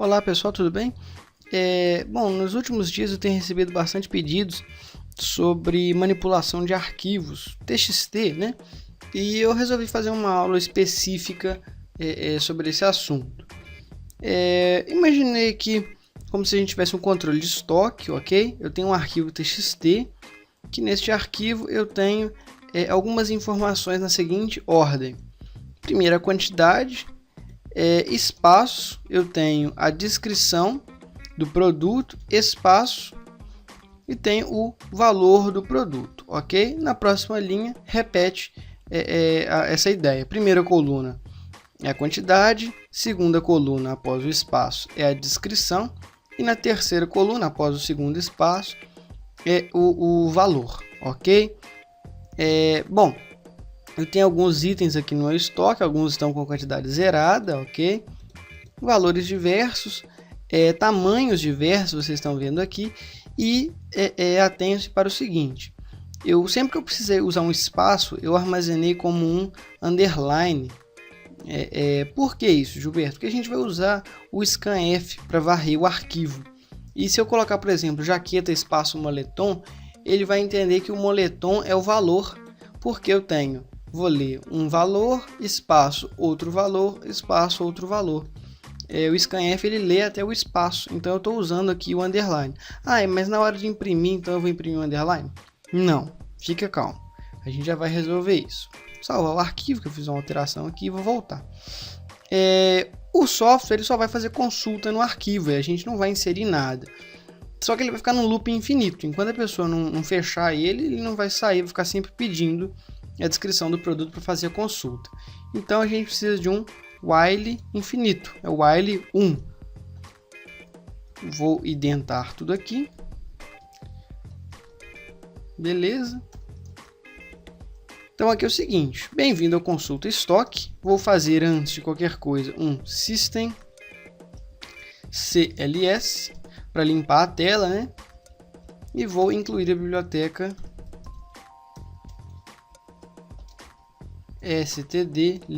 Olá pessoal, tudo bem? Bom, nos últimos dias eu tenho recebido bastante pedidos sobre manipulação de arquivos TXT, né? E eu resolvi fazer uma aula específica sobre esse assunto. Imaginei aqui como se a gente tivesse um controle de estoque, ok? Eu tenho um arquivo TXT, que neste arquivo eu tenho algumas informações na seguinte ordem. Primeiro, a quantidade. Espaço, eu tenho a descrição do produto, espaço e tenho o valor do produto, ok? Na próxima linha, repete essa ideia. Primeira coluna é a quantidade, segunda coluna após o espaço é a descrição e na terceira coluna após o segundo espaço é o valor, ok? Bom, eu tenho alguns itens aqui no meu estoque, alguns estão com quantidade zerada, ok? Valores diversos, tamanhos diversos, vocês estão vendo aqui. E atenham-se para o seguinte, sempre que eu precisei usar um espaço, eu armazenei como um underline. Por que isso, Gilberto? Porque a gente vai usar o scanf para varrer o arquivo. E se eu colocar, por exemplo, jaqueta espaço moletom, ele vai entender que o moletom é o valor, porque eu tenho... Vou ler um valor, espaço, outro valor, espaço, outro valor. O scanf ele lê até o espaço, então eu estou usando aqui o underline. Mas na hora de imprimir, então eu vou imprimir o underline? Não, fica calmo. A gente já vai resolver isso. Salvar o arquivo, que eu fiz uma alteração aqui e vou voltar. O software ele só vai fazer consulta no arquivo, e a gente não vai inserir nada. Só que ele vai ficar num loop infinito. Enquanto a pessoa não fechar ele não vai sair, vai ficar sempre pedindo a descrição do produto para fazer a consulta. Então a gente precisa de um while infinito, é o while 1. Vou identar tudo aqui. Beleza. Então aqui é o seguinte, bem-vindo ao consulta estoque. Vou fazer antes de qualquer coisa um system cls para limpar a tela, né? E vou incluir a biblioteca stdlib.h.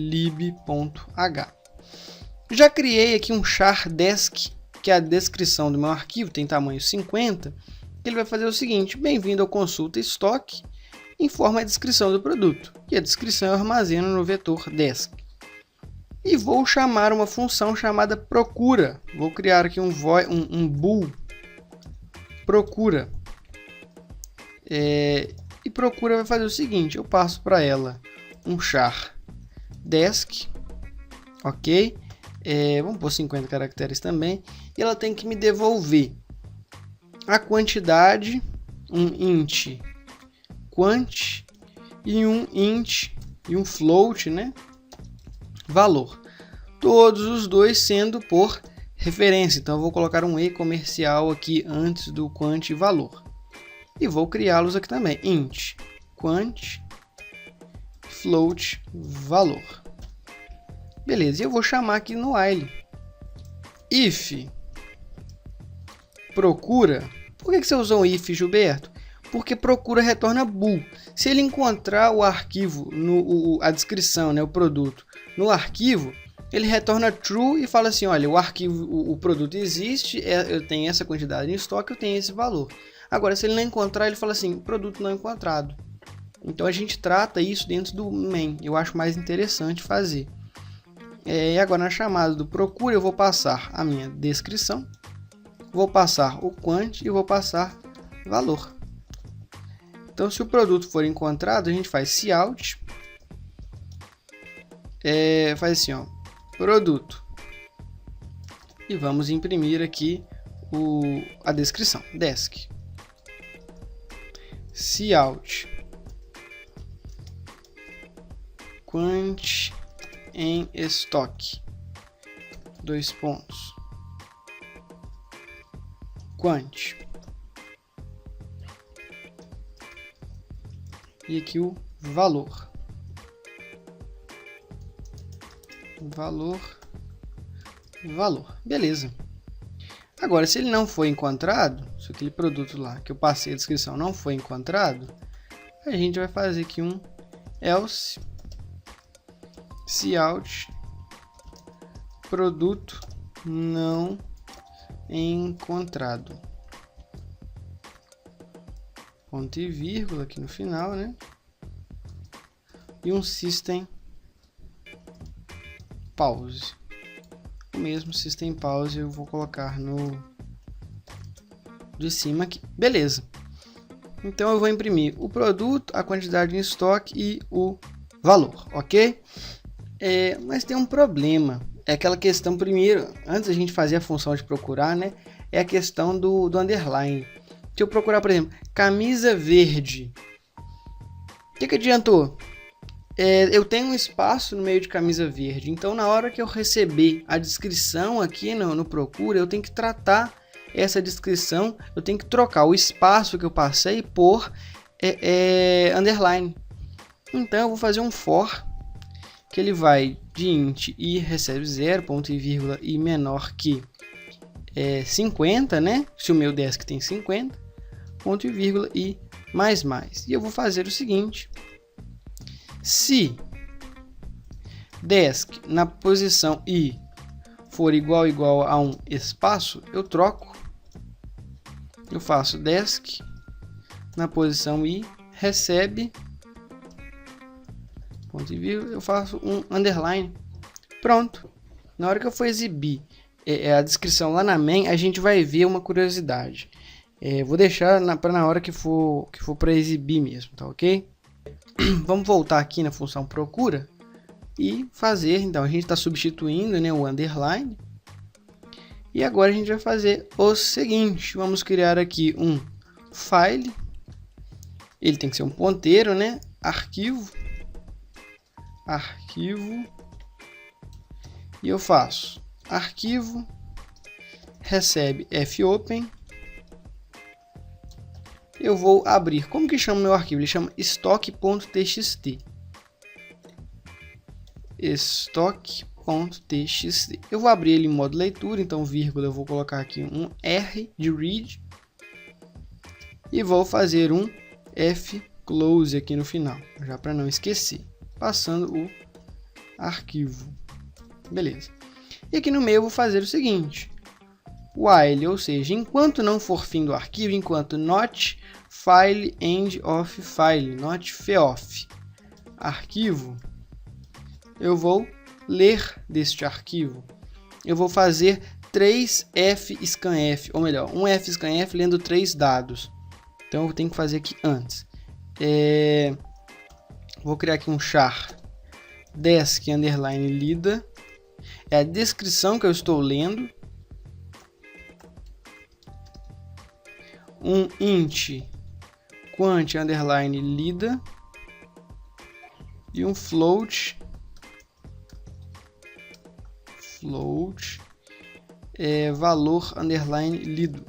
Já criei aqui um char desk, que é a descrição do meu arquivo, tem tamanho 50. Ele vai fazer o seguinte, bem-vindo ao consulta estoque, informa a descrição do produto. E a descrição eu armazeno no vetor desk. E vou chamar uma função chamada procura. Vou criar aqui um bool procura. E procura vai fazer o seguinte, eu passo para ela um char desk, ok? Vamos pôr 50 caracteres também. E ela tem que me devolver a quantidade, um int quant e um int e um float, né? Valor. Todos os dois sendo por referência. Então eu vou colocar um e comercial aqui antes do quant e valor. E vou criá-los aqui também. Int quant float valor. Beleza, e eu vou chamar aqui no while if procura. Por que você usou um if, Gilberto? Porque procura retorna bool. Se ele encontrar o arquivo, a descrição, né, o produto, no arquivo, ele retorna true e fala assim, olha, o arquivo, o produto existe, eu tenho essa quantidade em estoque, eu tenho esse valor. Agora, se ele não encontrar, ele fala assim, produto não encontrado. Então a gente trata isso dentro do main, eu acho mais interessante fazer. E agora na chamada do procura eu vou passar a minha descrição, vou passar o quant e vou passar valor. Então se o produto for encontrado, a gente faz cout, faz assim, ó, produto. E vamos imprimir aqui a descrição, desk. Cout quant em estoque, 2 pontos, quant, e aqui o valor, beleza. Agora, se ele não foi encontrado, se aquele produto lá que eu passei a descrição não foi encontrado, a gente vai fazer aqui um else cout produto não encontrado. Ponto e vírgula aqui no final, né? E um system pause. O mesmo system pause eu vou colocar no de cima aqui. Beleza. Então eu vou imprimir o produto, a quantidade em estoque e o valor, ok? Mas tem um problema. É aquela questão, primeiro, antes a gente fazer a função de procurar, né? É a questão do underline. Se eu procurar, por exemplo, camisa verde. O que adiantou? Eu tenho um espaço no meio de camisa verde. Então, na hora que eu receber a descrição aqui no procura, eu tenho que tratar essa descrição. Eu tenho que trocar o espaço que eu passei por underline. Então, eu vou fazer um for, que ele vai de int e recebe 0, ponto e vírgula, e menor que 50, né? Se o meu desk tem 50, ponto e vírgula e mais. E eu vou fazer o seguinte: se desk na posição i for igual a um espaço, eu troco. Eu faço desk na posição i recebe ponto e vírgula, eu faço um underline. Pronto. Na hora que eu for exibir a descrição lá na main, a gente vai ver uma curiosidade. Vou deixar para na hora que for para exibir mesmo, tá ok? Vamos voltar aqui na função procura e fazer. Então a gente está substituindo, né, o underline. E agora a gente vai fazer o seguinte: vamos criar aqui um file. Ele tem que ser um ponteiro, né? Arquivo. E eu faço arquivo recebe fopen. Eu vou abrir. Como que chama meu arquivo? Ele chama stock.txt. Stock.txt. Eu vou abrir ele em modo leitura, então vírgula, eu vou colocar aqui um R de read e vou fazer um fclose aqui no final, já para não esquecer, passando o arquivo. Beleza. E aqui no meio eu vou fazer o seguinte: while, ou seja, enquanto não for fim do arquivo, enquanto not file end of file, not fof arquivo, eu vou ler deste arquivo. Eu vou fazer 3 fscanf, ou melhor, um fscanf lendo 3 dados. Então eu tenho que fazer aqui antes. Vou criar aqui um char desk underline lida. É a descrição que eu estou lendo. Um int quant underline lida e um float valor underline lido.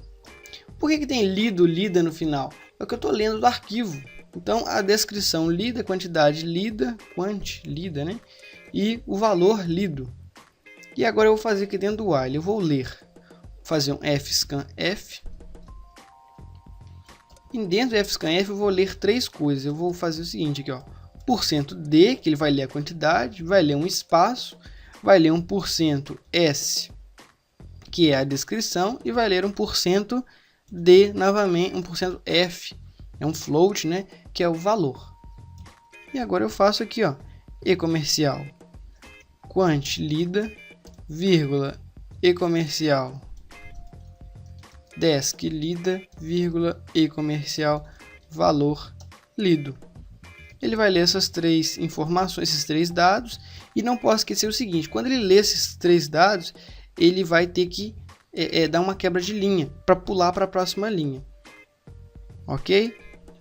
Por que tem lido, lida no final? É o que eu estou lendo do arquivo. Então a descrição lida, quantidade lida, quant lida, né? E o valor lido. E agora eu vou fazer aqui dentro do while, eu vou ler, fazer um fscanf. E dentro do fscanf eu vou ler 3 coisas. Eu vou fazer o seguinte aqui, ó, %d, que ele vai ler a quantidade, vai ler um espaço, vai ler um %s, que é a descrição, e vai ler um %d novamente, um %f, é um float, né, que é o valor. E agora eu faço aqui, ó, e-comercial quant lida, vírgula, e-comercial desk lida, vírgula, e-comercial valor lido. Ele vai ler essas 3 informações, esses 3 dados, e não posso esquecer o seguinte: quando ele lê esses 3 dados, ele vai ter que dar uma quebra de linha para pular para a próxima linha. Ok?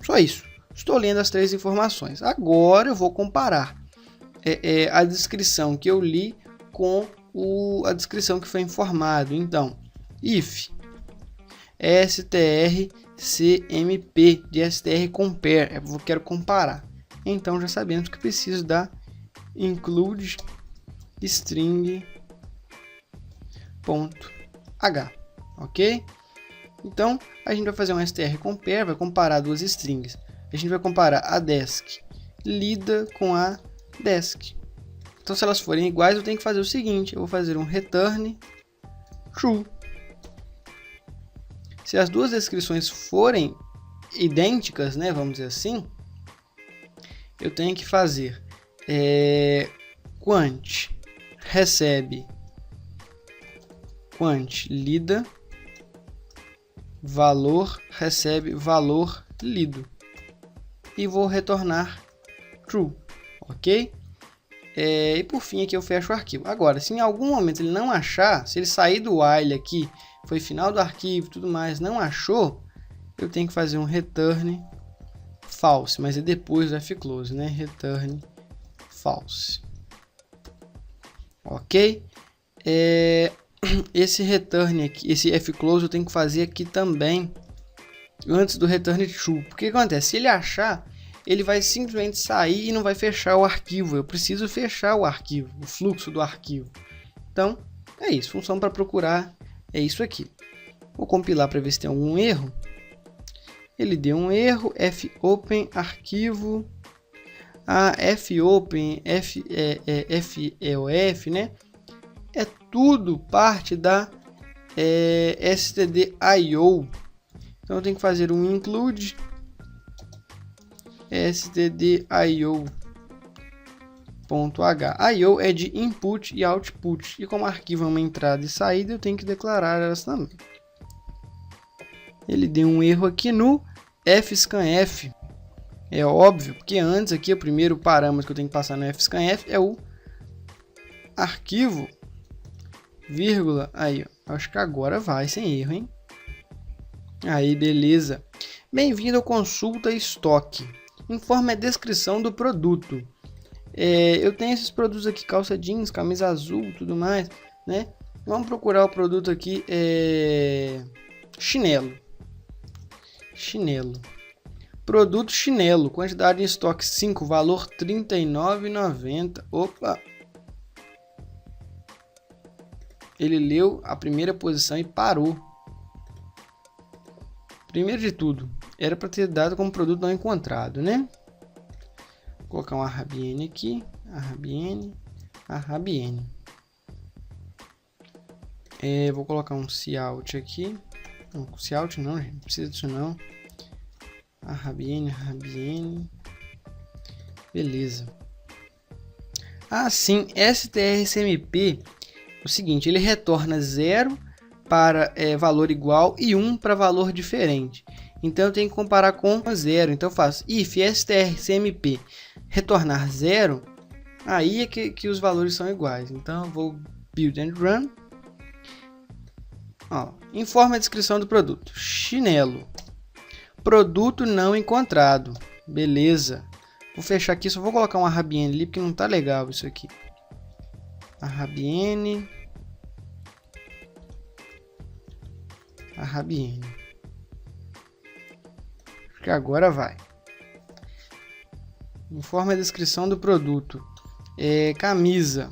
Só isso. Estou lendo as 3 informações. Agora eu vou comparar a descrição que eu li com a descrição que foi informado. Então, if strcmp de str compare, eu quero comparar. Então já sabemos que preciso da include string.h, ok? Então a gente vai fazer um str compare, vai comparar 2 strings. A gente vai comparar a desk lida com a desk. Então se elas forem iguais, eu tenho que fazer o seguinte: eu vou fazer um return true. Se as duas descrições forem idênticas, né, vamos dizer assim, eu tenho que fazer quant recebe quant lida, valor recebe valor lido, e vou retornar true, ok? E por fim aqui eu fecho o arquivo. Agora, se em algum momento ele não achar, se ele sair do while aqui, foi final do arquivo e tudo mais, não achou, eu tenho que fazer um return false, mas é depois do fclose, né? Return false. Ok? Esse return aqui, esse fclose eu tenho que fazer aqui também, antes do return true. Porque que acontece? Se ele achar, ele vai simplesmente sair e não vai fechar o arquivo. Eu preciso fechar o arquivo, o fluxo do arquivo. Então, é isso. Função para procurar é isso aqui. Vou compilar para ver se tem algum erro. Ele deu um erro. fopen arquivo. Fopen, feof, né? É tudo parte da stdio. Então eu tenho que fazer um include stdio.h. IO é de input e output. E como arquivo é uma entrada e saída, eu tenho que declarar elas também. Ele deu um erro aqui no fscanf. É óbvio, porque antes aqui o primeiro parâmetro que eu tenho que passar no fscanf é o arquivo, vírgula. Aí, ó, acho que agora vai sem erro, hein? Aí, beleza. Bem-vindo ao consulta estoque. Informe a descrição do produto. Eu tenho esses produtos aqui, calça jeans, camisa azul, tudo mais, né? Vamos procurar o produto aqui, chinelo. Produto chinelo, quantidade em estoque 5, valor R$ 39,90. Opa! Ele leu a primeira posição e parou. Primeiro de tudo, era para ter dado como produto não encontrado, né? Vou colocar um arrabiene aqui, arrabiene. Vou colocar um cout aqui. Não, cout não, gente, não precisa disso não. Arrabiene. Beleza. Sim, strcmp, o seguinte, ele retorna 0 para valor igual e 1 para valor diferente. Então eu tenho que comparar com 0. Então eu faço if strcmp retornar 0, aí é que os valores são iguais. Então eu vou build and run. Informa a descrição do produto. Chinelo. Produto não encontrado. Beleza. Vou fechar aqui, só vou colocar um arrabiene ali, porque não tá legal isso aqui. Arrabiene. Acho que agora vai. Informa a descrição do produto. Camisa.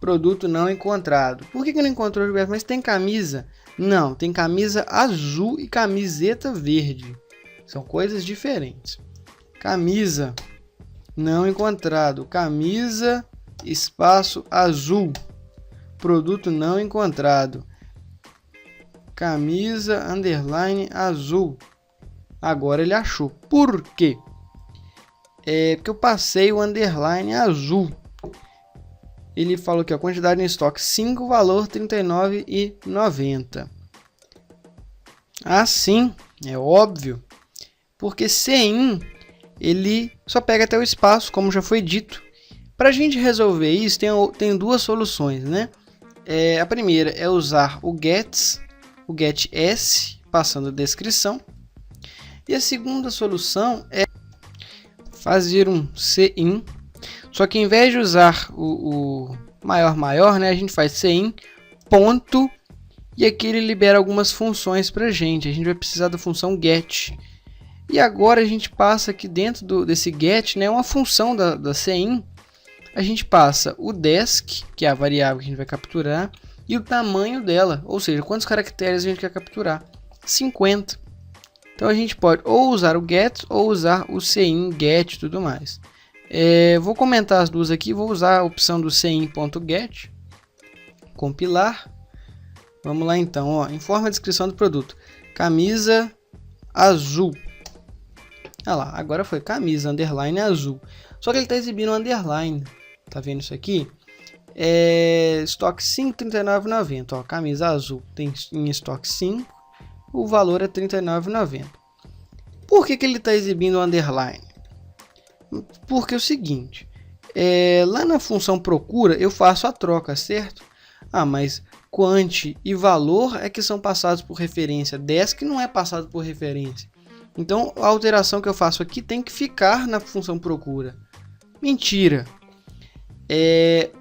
Produto não encontrado. Por que não encontrou, Gilberto? Mas tem camisa? Não, tem camisa azul e camiseta verde. São coisas diferentes. Camisa não encontrado. Camisa, espaço azul. Produto não encontrado. Camisa, underline azul. Agora ele achou. Por quê? Porque eu passei o underline azul. Ele falou que a quantidade em estoque 5, valor R$ 39,90. Assim, é óbvio, porque CIN ele só pega até o espaço, como já foi dito. Para a gente resolver isso, tem duas soluções, né? A primeira é usar o gets passando a descrição. E a segunda solução é fazer um CIN. Só que em vez de usar o maior, né, a gente faz CIN ponto, e aqui ele libera algumas funções para a gente. A gente vai precisar da função get. E agora a gente passa aqui dentro desse get, né, uma função da CIN. A gente passa o desc, que é a variável que a gente vai capturar, e o tamanho dela, ou seja, quantos caracteres a gente quer capturar. 50. Então a gente pode ou usar o get ou usar o CIN get e tudo mais. Vou comentar as duas aqui, vou usar a opção do CIN.get, compilar. Vamos lá então, informa a descrição do produto. camisa azul. Olha lá, agora foi camisa underline azul. Só que ele está exibindo um underline. Tá vendo isso aqui? Estoque 5, R$ 39,90. Ó, camisa azul tem em estoque 5. O valor é R$ 39,90. Por que ele está exibindo o underline? Porque é o seguinte. Lá na função procura eu faço a troca, certo? Mas quant e valor é que são passados por referência. Desk não é passado por referência. Então a alteração que eu faço aqui tem que ficar na função procura. Mentira!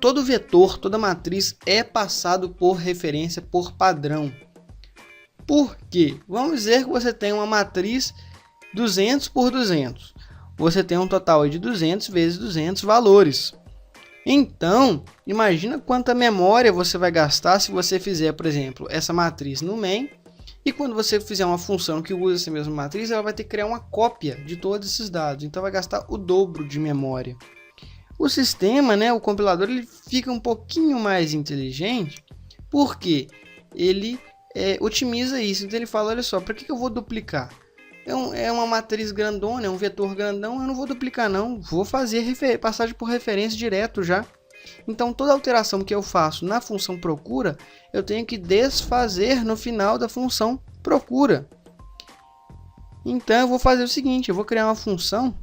Todo vetor, toda matriz é passado por referência por padrão. Por quê? Vamos dizer que você tem uma matriz 200 por 200. Você tem um total de 200 vezes 200 valores. Então, imagina quanta memória você vai gastar se você fizer, por exemplo, essa matriz no main. E quando você fizer uma função que usa essa mesma matriz, ela vai ter que criar uma cópia de todos esses dados. Então vai gastar o dobro de memória. O sistema, o compilador, ele fica um pouquinho mais inteligente porque ele otimiza isso. Então ele fala, olha só, para que eu vou duplicar? É uma matriz grandona, é um vetor grandão, eu não vou duplicar não. Vou fazer passagem por referência direto já. Então toda alteração que eu faço na função procura, eu tenho que desfazer no final da função procura. Então eu vou fazer o seguinte, eu vou criar uma função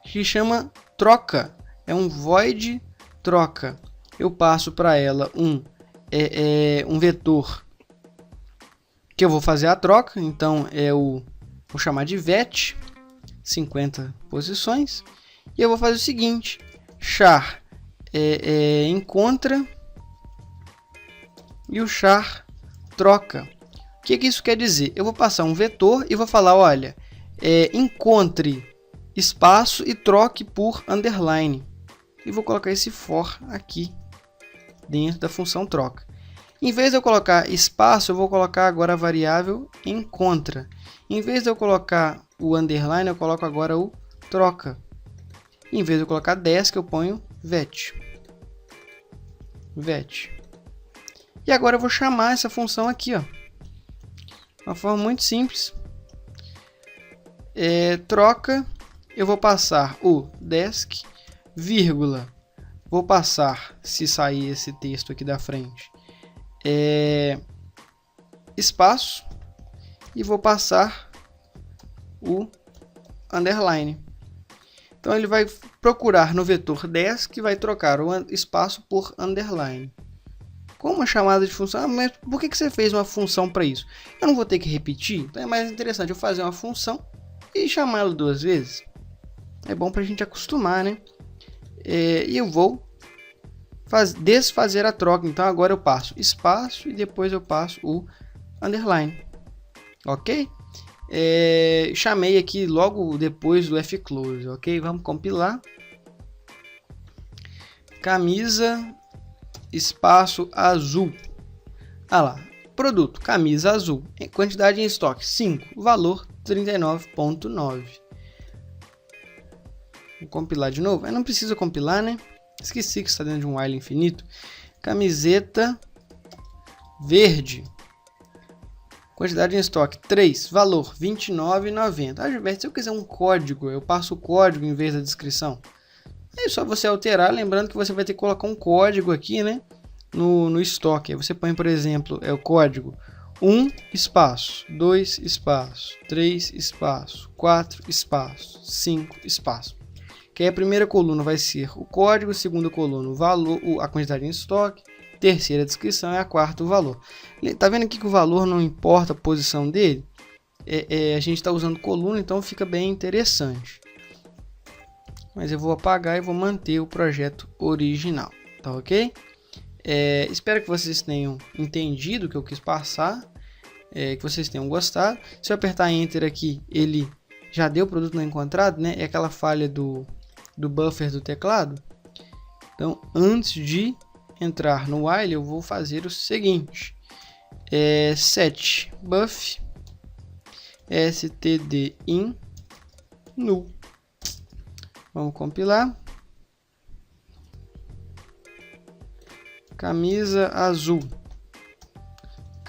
que chama troca. É um void troca. Eu passo para ela um vetor que eu vou fazer a troca. Então vou chamar de vet 50 posições. E eu vou fazer o seguinte, char encontra e o char troca. O que isso quer dizer? Eu vou passar um vetor e vou falar, olha, encontre espaço e troque por underline. E vou colocar esse for aqui dentro da função troca. Em vez de eu colocar espaço, eu vou colocar agora a variável encontra. Em vez de eu colocar o underline, eu coloco agora o troca. Em vez de eu colocar desk, eu ponho vet. E agora eu vou chamar essa função aqui, ó. Uma forma muito simples. Troca, eu vou passar o desk, vírgula, vou passar, se sair esse texto aqui da frente, espaço, e vou passar o underline. Então ele vai procurar no vetor desk e vai trocar o espaço por underline. Com uma chamada de função, mas por que você fez uma função para isso? Eu não vou ter que repetir, então é mais interessante eu fazer uma função e chamá-la 2 vezes. É bom para a gente acostumar, né? E eu vou desfazer a troca. Então agora eu passo espaço e depois eu passo o underline. Ok? Chamei aqui logo depois do fclose. Ok? Vamos compilar. Camisa espaço azul. Lá. Produto camisa azul. Quantidade em estoque 5. Valor 39,9. Vou compilar de novo. Eu não preciso compilar, né? Esqueci que está dentro de um while infinito. Camiseta verde. Quantidade em estoque 3. Valor 29,90. Se eu quiser um código, eu passo o código em vez da descrição. É só você alterar, lembrando que você vai ter que colocar um código aqui, né? No estoque. Aí você põe, por exemplo, o código 1 espaço, 2 espaço, 3 espaço, 4 espaço, 5 espaço. Que aí a primeira coluna vai ser o código, a segunda coluna o valor, a quantidade em estoque, terceira a descrição e a quarta o valor. Tá vendo aqui que o valor não importa a posição dele? A gente está usando coluna, então fica bem interessante. Mas eu vou apagar e vou manter o projeto original, tá ok? Espero que vocês tenham entendido o que eu quis passar, que vocês tenham gostado. Se eu apertar Enter aqui, ele já deu o produto não encontrado, né? É aquela falha do buffer do teclado. Então, antes de entrar no while, eu vou fazer o seguinte: set buff std in null. Vamos compilar. Camisa azul.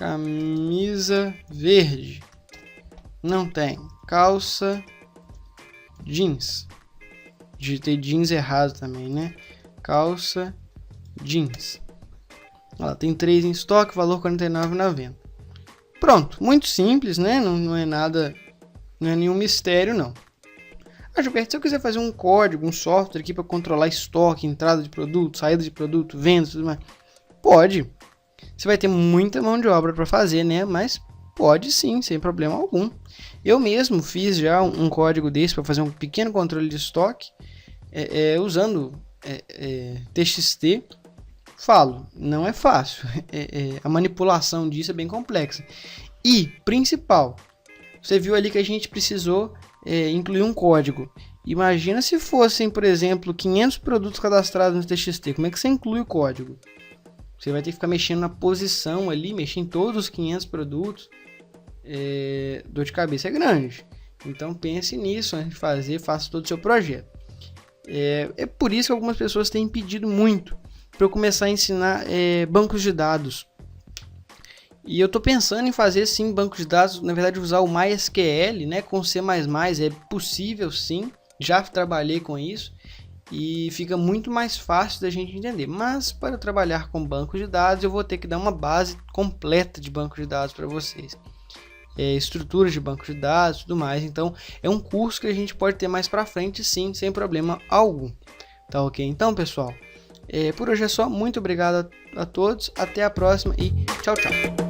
camisa verde. Não tem. Calça jeans. Digitei jeans errado também, né? Calça jeans. Ela tem 3 em estoque, valor R$ 49,90. Pronto, muito simples, né? Não é nada, não é nenhum mistério, não. Ah, Gilberto, se eu quiser fazer um código, um software aqui para controlar estoque, entrada de produto, saída de produto, vendas e tudo mais, pode. Você vai ter muita mão de obra para fazer, né? Mas pode sim, sem problema algum. Eu mesmo fiz já um código desse para fazer um pequeno controle de estoque, usando TXT. Falo, não é fácil. A manipulação disso é bem complexa. E, principal, você viu ali que a gente precisou incluir um código. Imagina se fossem, por exemplo, 500 produtos cadastrados no TXT. Como é que você inclui o código? Você vai ter que ficar mexendo na posição ali, mexer em todos os 500 produtos. Dor de cabeça é grande. Então pense nisso antes de fazer, faça todo o seu projeto. É por isso que algumas pessoas têm pedido muito para eu começar a ensinar bancos de dados. E eu estou pensando em fazer sim bancos de dados, na verdade usar o MySQL, né, com C++, é possível sim, já trabalhei com isso e fica muito mais fácil da gente entender. Mas para trabalhar com bancos de dados eu vou ter que dar uma base completa de bancos de dados para vocês. Estruturas de bancos de dados e tudo mais, então é um curso que a gente pode ter mais para frente sim, sem problema algum. Tá ok? Então pessoal, por hoje é só, muito obrigado a todos, até a próxima e tchau, tchau.